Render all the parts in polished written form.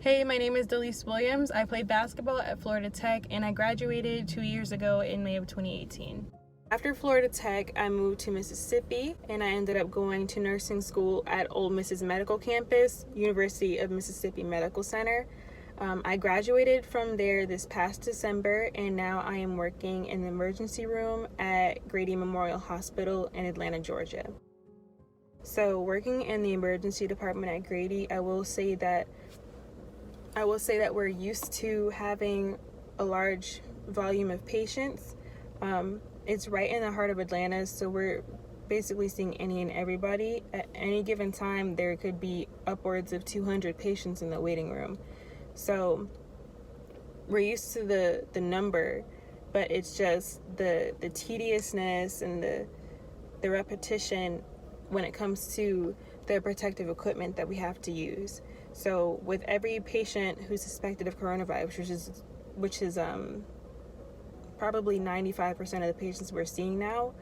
Hey, my name is Delise Williams. I played basketball at Florida Tech and I graduated 2 years ago in May of 2018. After Florida Tech, I moved to Mississippi and I ended up going to nursing school at Ole Missis Medical Campus, University of Mississippi Medical Center. I graduated from there this past December and now I am working in the emergency room at Grady Memorial Hospital in Atlanta, Georgia. So working in the emergency department at Grady, I will say that we're used to having a large volume of patients. It's right in the heart of Atlanta, so we're basically seeing any and everybody. At any given time, there could be upwards of 200 patients in the waiting room. So we're used to the number, but it's just the tediousness and the repetition when it comes to the protective equipment that we have to use. So with every patient who's suspected of coronavirus, which is probably 95% of the patients we're seeing now,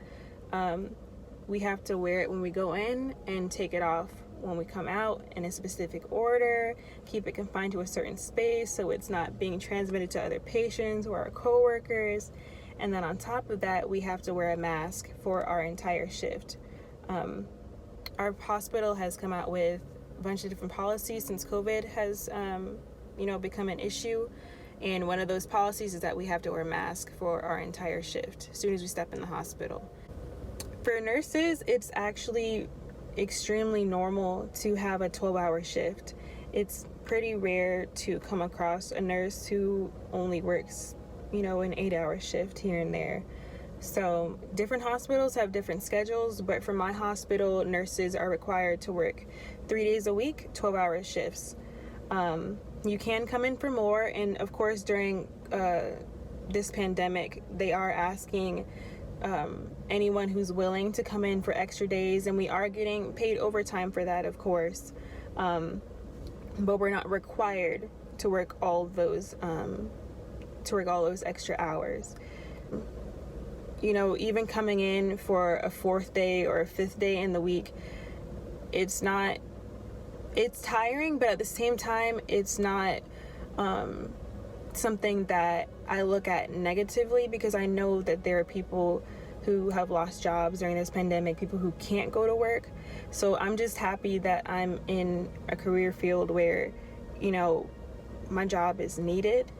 we have to wear it when we go in and take it off when we come out in a specific order, keep it confined to a certain space so it's not being transmitted to other patients or our coworkers. And then on top of that, we have to wear a mask for our entire shift. Our hospital has come out with a bunch of different policies since COVID has become an issue, and one of those policies is that we have to wear a mask for our entire shift as soon as we step in the hospital. For nurses, it's actually extremely normal to have a 12-hour shift. It's pretty rare to come across a nurse who only works an 8-hour shift here and there. So different hospitals have different schedules, but for my hospital, nurses are required to work 3 days a week, 12-hour shifts. You can come in for more, and of course during this pandemic, they are asking anyone who's willing to come in for extra days, and we are getting paid overtime for that, of course. But we're not required to work all those extra hours. Even coming in for a 4th day or a 5th day in the week, it's tiring, but at the same time, it's not something that I look at negatively, because I know that there are people who have lost jobs during this pandemic, people who can't go to work. So I'm just happy that I'm in a career field where, my job is needed,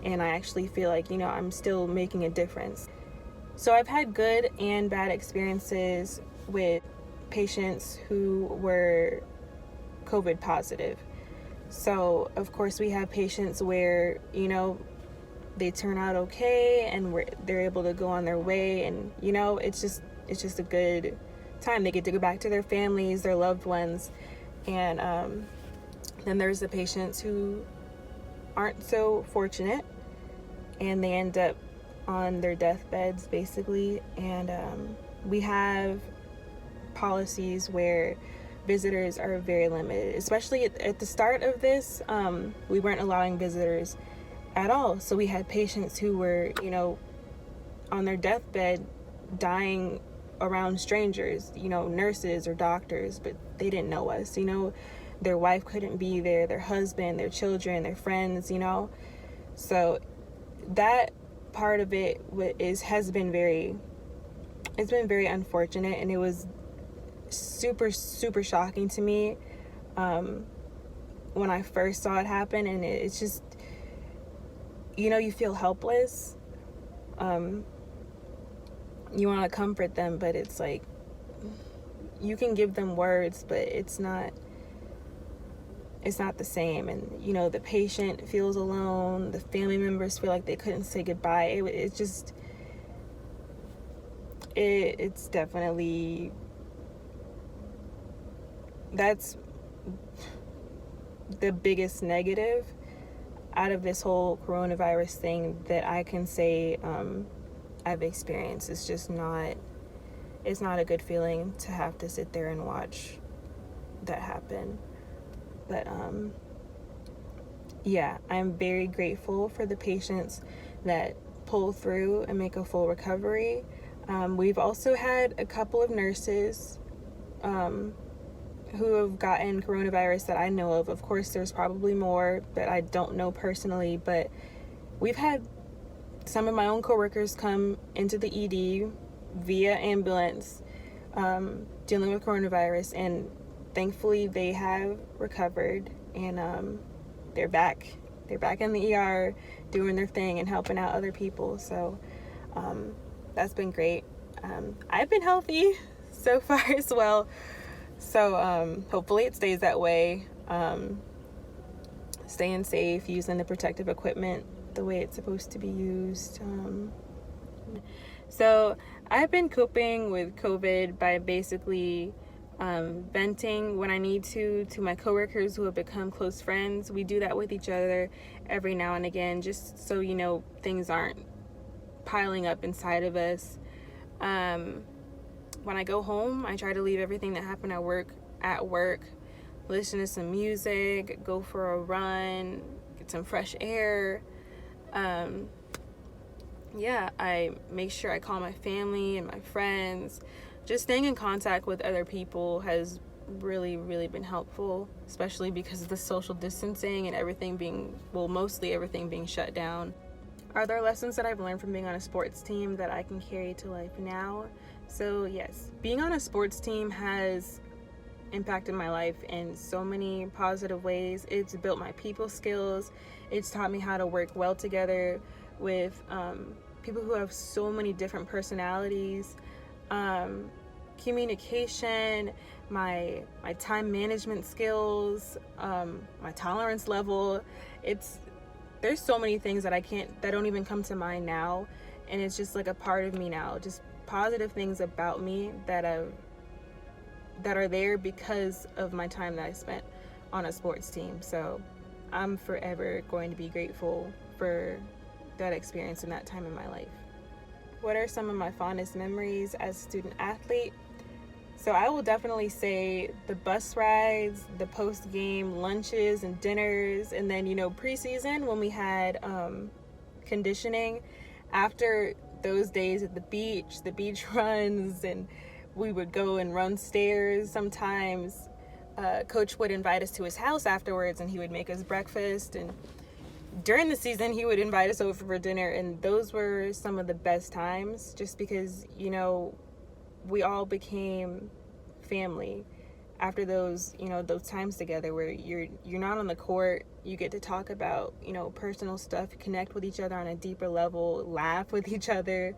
and I actually feel like, I'm still making a difference. So I've had good and bad experiences with patients who were COVID positive. So of course we have patients where, they turn out okay and they're able to go on their way, and it's just a good time. They get to go back to their families, their loved ones. And then there's the patients who aren't so fortunate and they end up on their deathbeds basically. And we have policies where visitors are very limited, especially at the start of this. We weren't allowing visitors at all, so we had patients who were on their deathbed dying around strangers, nurses or doctors, but they didn't know us. Their wife couldn't be there, their husband, their children, their friends. So that part of it has been very unfortunate, and it was super, super shocking to me when I first saw it happen. And it's just, you feel helpless. You want to comfort them, but it's like you can give them words, but it's not the same. And the patient feels alone, the family members feel like they couldn't say goodbye. It's definitely, that's the biggest negative out of this whole coronavirus thing that I can say I've experienced. It's just not a good feeling to have to sit there and watch that happen. But I'm very grateful for the patients that pull through and make a full recovery. We've also had a couple of nurses who have gotten coronavirus that I know of. Of course, there's probably more that I don't know personally, but we've had some of my own coworkers come into the ED via ambulance, dealing with coronavirus, and thankfully they have recovered, and they're back in the ER doing their thing and helping out other people. So that's been great. I've been healthy so far as well, so hopefully it stays that way. Staying safe, using the protective equipment the way it's supposed to be used. So I've been coping with COVID by basically venting when I need to my coworkers who have become close friends. We do that with each other every now and again, just so things aren't piling up inside of us. When I go home, I try to leave everything that happened at work, listen to some music, go for a run, get some fresh air. I make sure I call my family and my friends. Just staying in contact with other people has really, really been helpful, especially because of the social distancing and mostly everything being shut down. Are there lessons that I've learned from being on a sports team that I can carry to life now? So yes, being on a sports team has impacted my life in so many positive ways. It's built my people skills. It's taught me how to work well together with people who have so many different personalities, communication, my time management skills, my tolerance level. There's so many things that don't even come to mind now, and it's just like a part of me now, just positive things about me that are there because of my time that I spent on a sports team. So I'm forever going to be grateful for that experience and that time in my life. What are some of my fondest memories as a student athlete? So I will definitely say the bus rides, the post-game lunches and dinners, and then preseason when we had conditioning. After those days at the beach runs, and we would go and run stairs. Sometimes coach would invite us to his house afterwards, and he would make us breakfast, and during the season he would invite us over for dinner, and those were some of the best times, just because we all became family after those times together where you're not on the court. You get to talk about personal stuff, connect with each other on a deeper level, laugh with each other.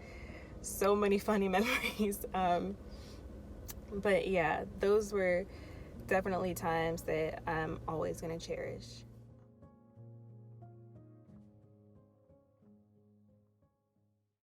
So many funny memories. But yeah, those were definitely times that I'm always going to cherish.